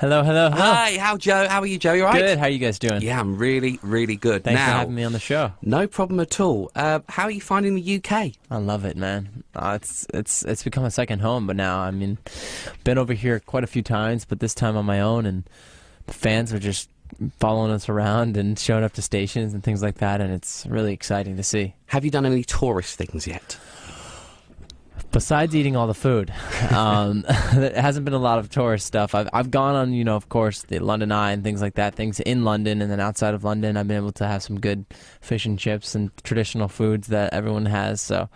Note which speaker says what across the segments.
Speaker 1: Hello, hello, hello.
Speaker 2: Hi, how are you, Joe? You all right?
Speaker 1: Good. How are you guys doing?
Speaker 2: Yeah, I'm really, really good.
Speaker 1: Thanks for
Speaker 2: Now,
Speaker 1: having me on the show.
Speaker 2: no problem at all. How are you finding the UK?
Speaker 1: I love it, man. It's become a second home. But now, been over here quite a few times, but this time on my own, and the fans are just following us around and showing up to stations and things like that, and it's really exciting to see.
Speaker 2: Have you done any tourist things yet?
Speaker 1: Besides eating all the food, there hasn't been a lot of tourist stuff. I've gone on, of course, the London Eye and things like that, things in London, and then outside of London, I've been able to have some good fish and chips and traditional foods that everyone has. So,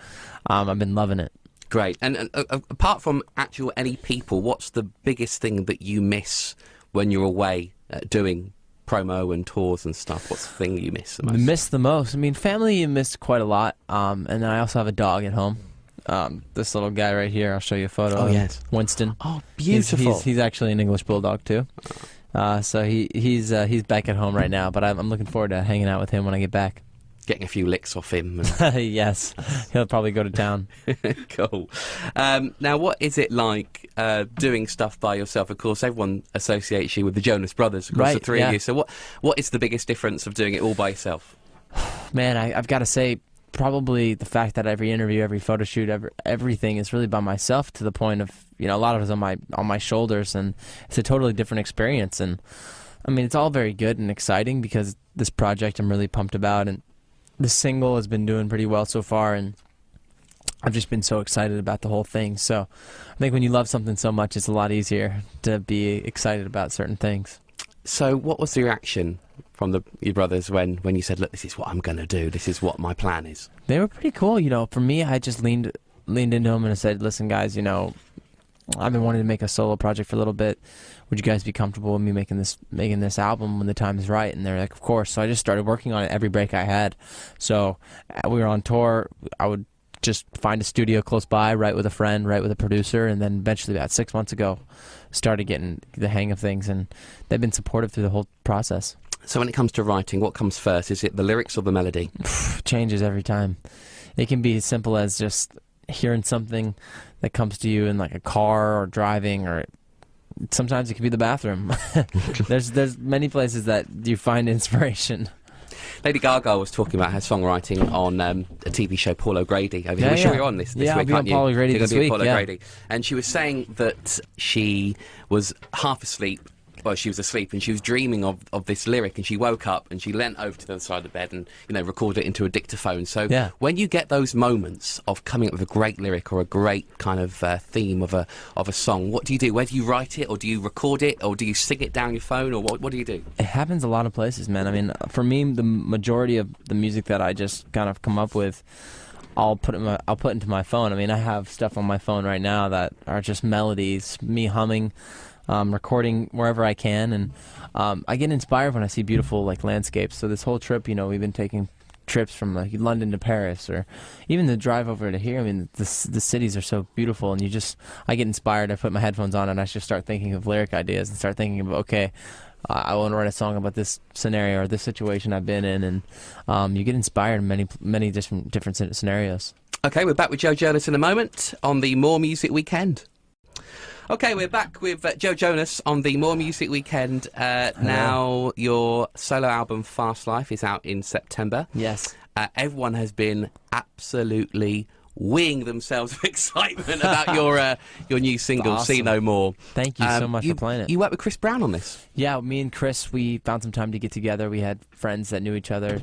Speaker 1: I've been loving it.
Speaker 2: Great. And apart from actual any people, what's the biggest thing that you miss when you're away doing promo and tours and stuff? What's the thing you miss the most?
Speaker 1: Miss the most? Family you miss quite a lot. And then I also have a dog at home. This little guy right here, I'll show you a photo of.
Speaker 2: Yes.
Speaker 1: Winston.
Speaker 2: Oh, beautiful.
Speaker 1: He's actually an English bulldog too. So he's back at home right now, but I'm looking forward to hanging out with him when I get back.
Speaker 2: Getting a few licks off him.
Speaker 1: Yes, he'll probably go to town.
Speaker 2: Cool. Now, what is it like doing stuff by yourself? Of course, everyone associates you with the Jonas Brothers, across the three of you. So what is the biggest difference of doing it all by yourself?
Speaker 1: Man, I've got to say, probably the fact that every interview, every photo shoot, everything is really by myself, to the point of, a lot of it is on my shoulders, and it's a totally different experience. And it's all very good and exciting because this project I'm really pumped about, and the single has been doing pretty well so far, and I've just been so excited about the whole thing. So I think when you love something so much, it's a lot easier to be excited about certain things.
Speaker 2: So what was the reaction from your brothers when you said, look, this is what I'm going to do, this is what my plan is?
Speaker 1: They were pretty cool. For me, I just leaned into them and I said, listen, guys, I've been wanting to make a solo project for a little bit. Would you guys be comfortable with me making this album when the time is right? And they're like, of course. So I just started working on it every break I had. So we were on tour. I would just find a studio close by, write with a friend, write with a producer, and then eventually about 6 months ago started getting the hang of things, and they've been supportive through the whole process.
Speaker 2: So when it comes to writing, what comes first? Is it the lyrics or the melody?
Speaker 1: Changes every time. It can be as simple as just hearing something that comes to you in like a car or driving, or sometimes it could be the bathroom. There's many places that you find inspiration.
Speaker 2: Lady Gaga was talking about her songwriting on a TV show, Paul O'Grady. I'm sure you're on this week,
Speaker 1: I'll be
Speaker 2: aren't
Speaker 1: on Paul O'Grady this week.
Speaker 2: Paul O'Grady. And she was saying that she was half asleep. Well, she was asleep and she was dreaming of this lyric, and she woke up and she leant over to the other side of the bed and recorded it into a dictaphone. So when you get those moments of coming up with a great lyric or a great kind of theme of a song, what do you do? Where do you write it, or do you record it, or do you sing it down your phone, or what do you do?
Speaker 1: It happens a lot of places, man. For me, the majority of the music that I just kind of come up with, I'll put into my phone. I have stuff on my phone right now that are just melodies, me humming. Recording wherever I can, and I get inspired when I see beautiful landscapes. So this whole trip, we've been taking trips from London to Paris, or even the drive over to here. The cities are so beautiful, and I get inspired. I put my headphones on and I just start thinking of lyric ideas and start thinking of, okay, I want to write a song about this scenario or this situation I've been in, and you get inspired in many different scenarios. Okay,
Speaker 2: we're back with Joe Jonas in a moment on the More Music Weekend. Okay, we're back with Joe Jonas on the More Music Weekend. Now, your solo album, Fast Life, is out in September.
Speaker 1: Yes.
Speaker 2: Everyone has been absolutely weeing themselves with excitement about your new single,
Speaker 1: awesome.
Speaker 2: See No More.
Speaker 1: Thank you so much for playing it.
Speaker 2: You worked with Chris Brown on this?
Speaker 1: Yeah, me and Chris, we found some time to get together. We had friends that knew each other,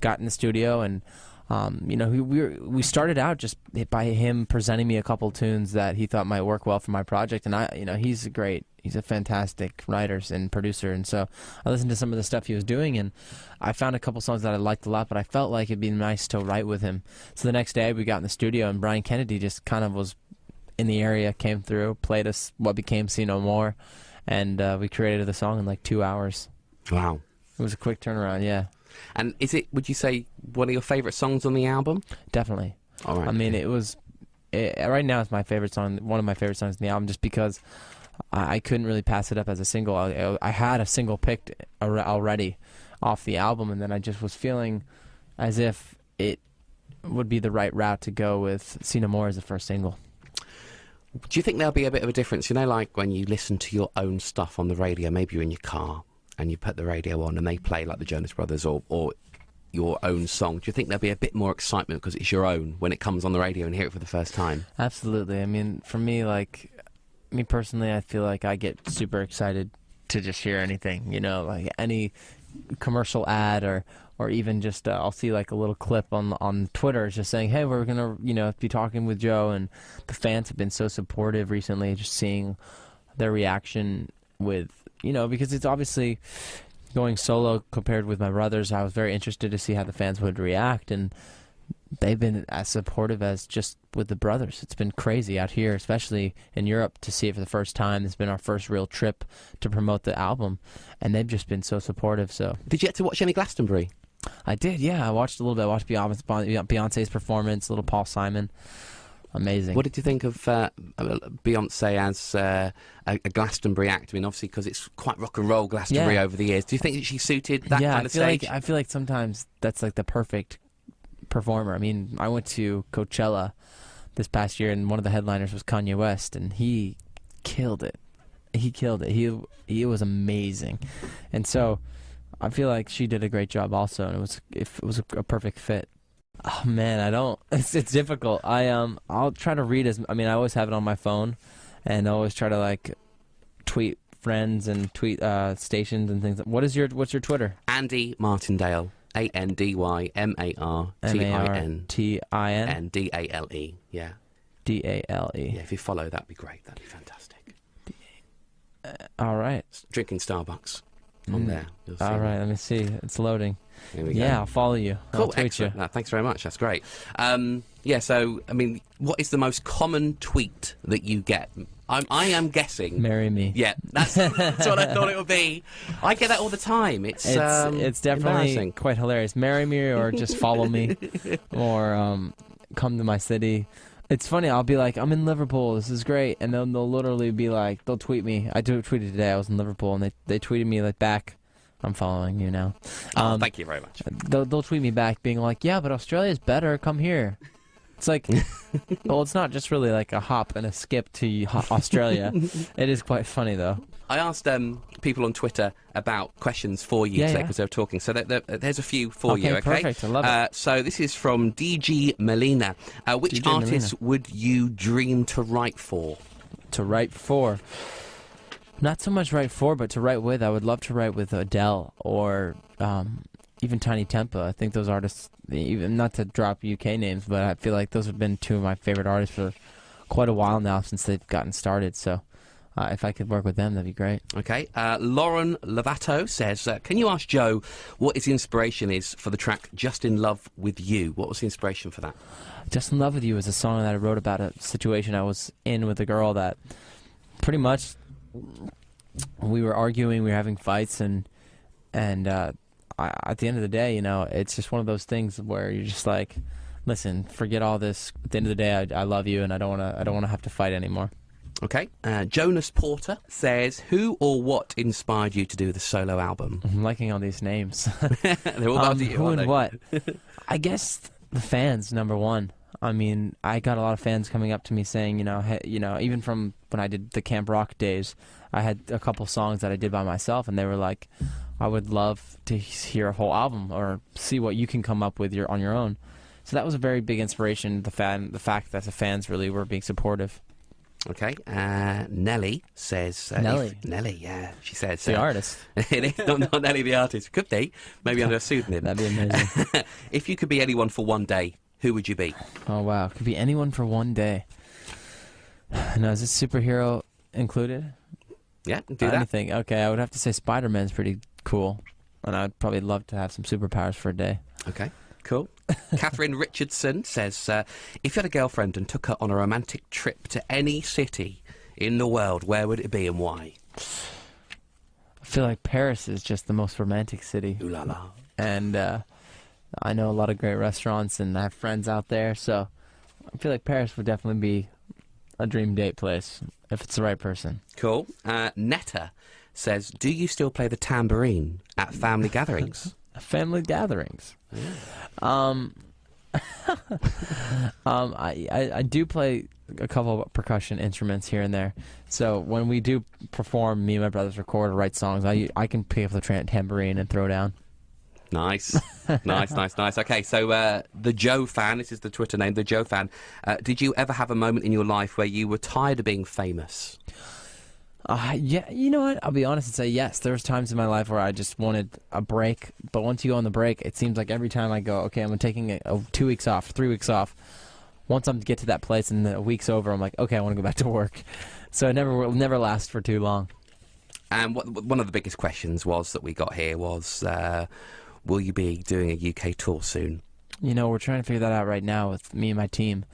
Speaker 1: got in the studio, and we started out just by him presenting me a couple tunes that he thought might work well for my project, and he's a fantastic writer and producer, and so I listened to some of the stuff he was doing, and I found a couple songs that I liked a lot, but I felt like it'd be nice to write with him. So the next day we got in the studio, and Brian Kennedy just kind of was in the area, came through, played us what became See No More, and we created the song in like 2 hours.
Speaker 2: Wow.
Speaker 1: It was a quick turnaround, yeah.
Speaker 2: And is it, would you say, one of your favourite songs on the album?
Speaker 1: Definitely.
Speaker 2: All right.
Speaker 1: Right now it's my favorite song, one of my favorite songs in the album, just because I couldn't really pass it up as a single. I had a single picked already off the album, and then I just was feeling as if it would be the right route to go with See No More as the first single.
Speaker 2: Do you think there'll be a bit of a difference? You know, like when you listen to your own stuff on the radio, maybe you're in your car and you put the radio on and they play like the Jonas Brothers or your own song. Do you think there'll be a bit more excitement because it's your own when it comes on the radio and hear it for the first time?
Speaker 1: Absolutely. I mean, for me, like, me personally, I feel like I get super excited to just hear anything, you know, like any commercial ad or even just I'll see like a little clip on Twitter just saying, hey, we're gonna be talking with Joe, and the fans have been so supportive recently, just seeing their reaction with because it's obviously going solo compared with my brothers. I was very interested to see how the fans would react, and they've been as supportive as just with the brothers. It's been crazy out here, especially in Europe, to see it for the first time. It's been our first real trip to promote the album, and they've just been so supportive. So,
Speaker 2: did you get to watch any Glastonbury?
Speaker 1: I did, yeah. I watched a little bit. I watched Beyonce's performance, little Paul Simon. Amazing.
Speaker 2: What did you think of Beyonce as a Glastonbury act? I mean, obviously, because it's quite rock and roll Glastonbury over the years. Do you think that she suited that kind of stage?
Speaker 1: I feel like sometimes that's like the perfect performer. I mean, I went to Coachella this past year, and one of the headliners was Kanye West, and he killed it. He was amazing, and so I feel like she did a great job also, and it was a perfect fit. Oh man, it's difficult. I'll try to read I always have it on my phone, and I always try to like tweet friends and tweet stations and things. What's your Twitter?
Speaker 2: Andy Martindale. ANDYMARTINDALE. Yeah.
Speaker 1: DALE.
Speaker 2: Yeah, if you follow, that'd be great. That'd be fantastic.
Speaker 1: All right.
Speaker 2: Drinking Starbucks on there.
Speaker 1: All right, let me see. It's loading.
Speaker 2: Here we go.
Speaker 1: Yeah, I'll follow you.
Speaker 2: Cool,
Speaker 1: I'll tweet
Speaker 2: excellent.
Speaker 1: you.
Speaker 2: No, thanks very much. That's great. Yeah, so, I mean, what is the most common tweet that you get? I am guessing.
Speaker 1: Marry me.
Speaker 2: Yeah, that's what I thought it would be. I get that all the time. It's
Speaker 1: definitely quite hilarious. Marry me, or just follow me, or come to my city. It's funny. I'll be like, I'm in Liverpool. This is great, and then they'll literally be like, they'll tweet me. I tweeted today. I was in Liverpool, and they tweeted me like back. I'm following you now.
Speaker 2: Thank you very much.
Speaker 1: They'll tweet me back, being like, yeah, but Australia's better. Come here. It's like, well, it's not just really like a hop and a skip to Australia. It is quite funny, though.
Speaker 2: I asked people on Twitter about questions for you today because they were talking. So there's a few for you, okay?
Speaker 1: Perfect. I love it.
Speaker 2: So this is from DG Melina. Which
Speaker 1: DG
Speaker 2: artist
Speaker 1: Melina.
Speaker 2: would you dream to write for?
Speaker 1: To write for? Not so much write for, but to write with. I would love to write with Adele or even Tiny Tempa. I think those artists, even not to drop UK names, but I feel like those have been two of my favorite artists for quite a while now since they've gotten started. So if I could work with them, that'd be great.
Speaker 2: Okay. Lauren Lovato says, can you ask Joe what his inspiration is for the track Just in Love With You? What was the inspiration for that?
Speaker 1: Just in Love With You is a song that I wrote about a situation I was in with a girl that pretty much we were arguing, we were having fights, and at the end of the day, it's just one of those things where you're just like, listen, forget all this. At the end of the day, I love you, and I don't want to have to fight anymore.
Speaker 2: Okay. Jonas Porter says, who or what inspired you to do the solo album?
Speaker 1: I'm liking all these names.
Speaker 2: They're all about you,
Speaker 1: who
Speaker 2: aren't
Speaker 1: and
Speaker 2: they?
Speaker 1: what? I guess the fans, number one. I mean, I got a lot of fans coming up to me saying, hey, even from when I did the Camp Rock days, I had a couple songs that I did by myself, and they were like, I would love to hear a whole album or see what you can come up with on your own. So that was a very big inspiration, the fact that the fans really were being supportive.
Speaker 2: Okay. Nelly says... Nelly, yeah. She says...
Speaker 1: The artist.
Speaker 2: It is not Nelly the artist. Could be. Maybe under a pseudonym.
Speaker 1: That'd be amazing.
Speaker 2: If you could be anyone for one day, who would you be?
Speaker 1: Oh, wow. Could be anyone for one day. Now, is this superhero included?
Speaker 2: Yeah, do that.
Speaker 1: Anything. Okay, I would have to say Spider-Man's pretty cool, and I'd probably love to have some superpowers for a day.
Speaker 2: Okay, cool. Catherine Richardson says, if you had a girlfriend and took her on a romantic trip to any city in the world, where would it be and why?
Speaker 1: I feel like Paris is just the most romantic city.
Speaker 2: Ooh la la.
Speaker 1: And I know a lot of great restaurants, and I have friends out there, so I feel like Paris would definitely be a dream date place if it's the right person.
Speaker 2: Cool. Netta says, do you still play the tambourine at family gatherings?
Speaker 1: Family gatherings?
Speaker 2: Yeah.
Speaker 1: I do play a couple of percussion instruments here and there. So when we do perform, me and my brothers record or write songs, I can pick up the tambourine and throw down.
Speaker 2: Nice. Nice. Okay, so the Joe fan, this is the Twitter name, the Joe fan. Did you ever have a moment in your life where you were tired of being famous?
Speaker 1: Yeah, you know what? I'll be honest and say yes. There was times in my life where I just wanted a break, but once you go on the break, it seems like every time I go, okay, I'm taking 2 weeks off, 3 weeks off. Once I'm get to that place and the week's over, I'm like, okay, I want to go back to work. So it never lasts for too long.
Speaker 2: And one of the biggest questions that we got here was, will you be doing a UK tour soon?
Speaker 1: You know, we're trying to figure that out right now with me and my team.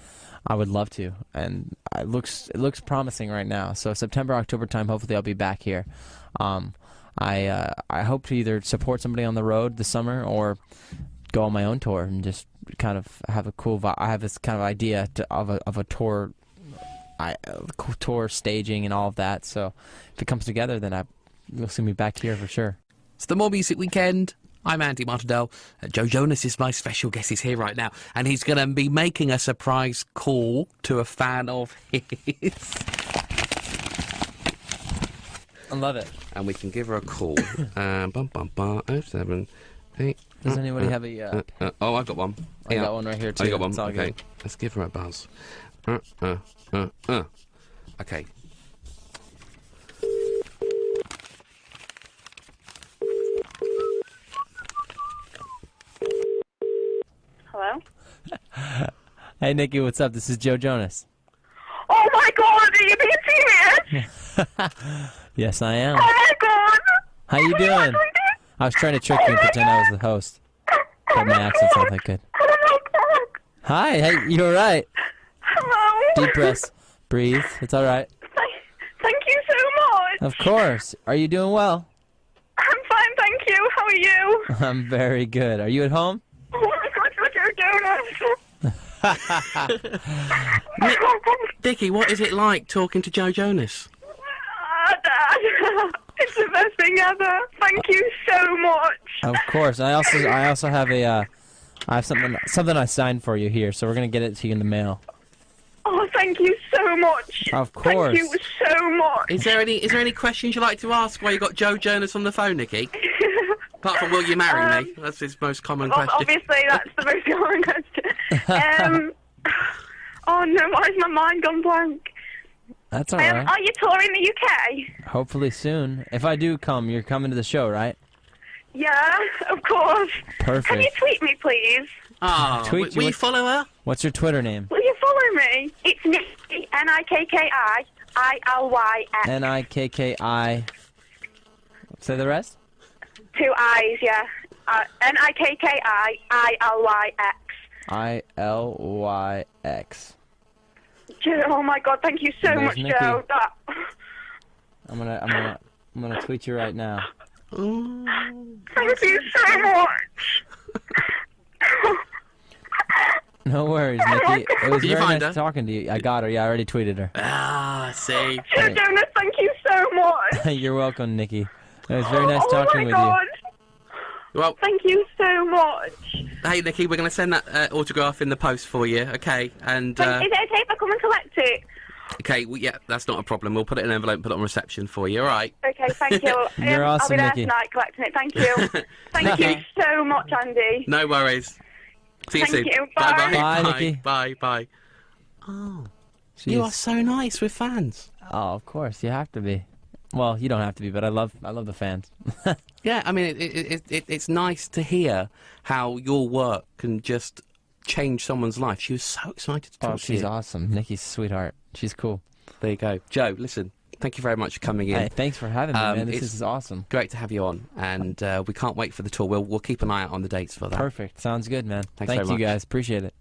Speaker 1: I would love to, and it looks promising right now. So September, October time, hopefully I'll be back here. I hope to either support somebody on the road this summer or go on my own tour and just kind of have a cool vibe. I have this kind of idea of a tour, tour staging and all of that. So if it comes together, then you'll see me back here for sure.
Speaker 2: It's the More Music Weekend. I'm Andy Martindale. Joe Jonas is my special guest. He's here right now, and he's going to be making a surprise call to a fan of his.
Speaker 1: I love it.
Speaker 2: And we can give her a call. 078.
Speaker 1: Does anybody have a...
Speaker 2: oh, I've got one.
Speaker 1: I got one right here, too.
Speaker 2: I got one.
Speaker 1: It's all
Speaker 2: Okay,
Speaker 1: good.
Speaker 2: let's give her a buzz. Okay.
Speaker 3: Hello?
Speaker 1: Hey, Nikki, what's up? This is Joe Jonas.
Speaker 3: Oh my god, are you being serious?
Speaker 1: Yes, I am.
Speaker 3: Oh my god!
Speaker 1: How you doing? I was trying to trick you and pretend I was the host. But my accent's not that good.
Speaker 3: Oh my god!
Speaker 1: Hi, hey, you alright?
Speaker 3: Hello?
Speaker 1: Deep breaths. Breathe. It's alright.
Speaker 3: Thank you so much!
Speaker 1: Of course. Are you doing well?
Speaker 3: I'm fine, thank you. How are you?
Speaker 1: I'm very good. Are you at home?
Speaker 3: Oh my god, you're Joe Jonas!
Speaker 2: Dickie, what is it like talking to Joe Jonas?
Speaker 3: Dad, it's the best thing ever. Thank you so much.
Speaker 1: Of course. I also have I have something I signed for you here, so we're gonna get it to you in the mail.
Speaker 3: Oh, thank you so much.
Speaker 1: Of course.
Speaker 3: Thank you so much.
Speaker 2: Is there any questions you'd like to ask while you got Joe Jonas on the phone, Nikki? Apart from, will you marry me? That's his most common question.
Speaker 3: Obviously, that's the most common question. Oh no, why has my mind gone blank?
Speaker 1: That's alright.
Speaker 3: Are you touring the UK?
Speaker 1: Hopefully soon. If I do come, you're coming to the show, right?
Speaker 3: Yeah, of course.
Speaker 1: Perfect.
Speaker 3: Can you tweet me, please?
Speaker 2: Oh,
Speaker 1: Tweet
Speaker 2: will
Speaker 1: you
Speaker 2: you follow her?
Speaker 1: What's your Twitter name?
Speaker 3: Will you follow me? It's Nikki, Nikki-ILYX.
Speaker 1: Nikki. Say the rest?
Speaker 3: 2 I's, yeah. Nikki-ILYX.
Speaker 1: ILYX.
Speaker 3: Oh my god, thank you so
Speaker 1: There's
Speaker 3: much,
Speaker 1: Nikki.
Speaker 3: Joe.
Speaker 1: I'm gonna tweet you right now.
Speaker 3: Thank you so much.
Speaker 1: No worries, Nikki. It was
Speaker 2: Did you
Speaker 1: very
Speaker 2: find
Speaker 1: nice
Speaker 2: her?
Speaker 1: talking to you. I got her. Yeah, I already tweeted her.
Speaker 2: Ah, see.
Speaker 3: Joe Jonas, thank you so much.
Speaker 1: You're welcome, Nikki. It was very nice
Speaker 3: Oh
Speaker 1: talking
Speaker 3: my
Speaker 1: with
Speaker 3: god.
Speaker 2: Well,
Speaker 3: Thank you so much.
Speaker 2: hey, Nikki, we're going to send that autograph in the post for you, okay? And
Speaker 3: Is it okay if I come and collect it?
Speaker 2: okay, well, yeah, that's not a problem. We'll put it in an envelope and put it on reception for you, all right?
Speaker 3: Okay, thank you.
Speaker 1: You're
Speaker 3: I'll
Speaker 1: awesome,
Speaker 3: be there
Speaker 1: Nikki.
Speaker 3: tonight collecting it. Thank you. Thank you so much, Andy.
Speaker 2: No worries. See you
Speaker 3: Thank
Speaker 2: soon.
Speaker 3: you. Bye.
Speaker 2: Bye-bye.
Speaker 1: Bye,
Speaker 2: Bye.
Speaker 1: Nikki.
Speaker 2: Bye. Bye. Oh,
Speaker 1: She's-
Speaker 2: you are so nice with fans.
Speaker 1: Oh, of course, you have to be. Well, you don't have to be, but I love the fans.
Speaker 2: Yeah, I mean, it's nice to hear how your work can just change someone's life. She was so excited to talk
Speaker 1: Oh,
Speaker 2: to
Speaker 1: she's
Speaker 2: you.
Speaker 1: awesome. Nikki's a sweetheart. She's cool.
Speaker 2: There you go. Joe, listen, thank you very much for coming in.
Speaker 1: Hey, thanks for having me, man. This
Speaker 2: it's-
Speaker 1: is awesome.
Speaker 2: Great to have you on, and we can't wait for the tour. We'll keep an eye out on the dates for that.
Speaker 1: Perfect. Sounds good, man.
Speaker 2: Thanks
Speaker 1: Thank
Speaker 2: very
Speaker 1: you,
Speaker 2: much.
Speaker 1: guys. Appreciate it.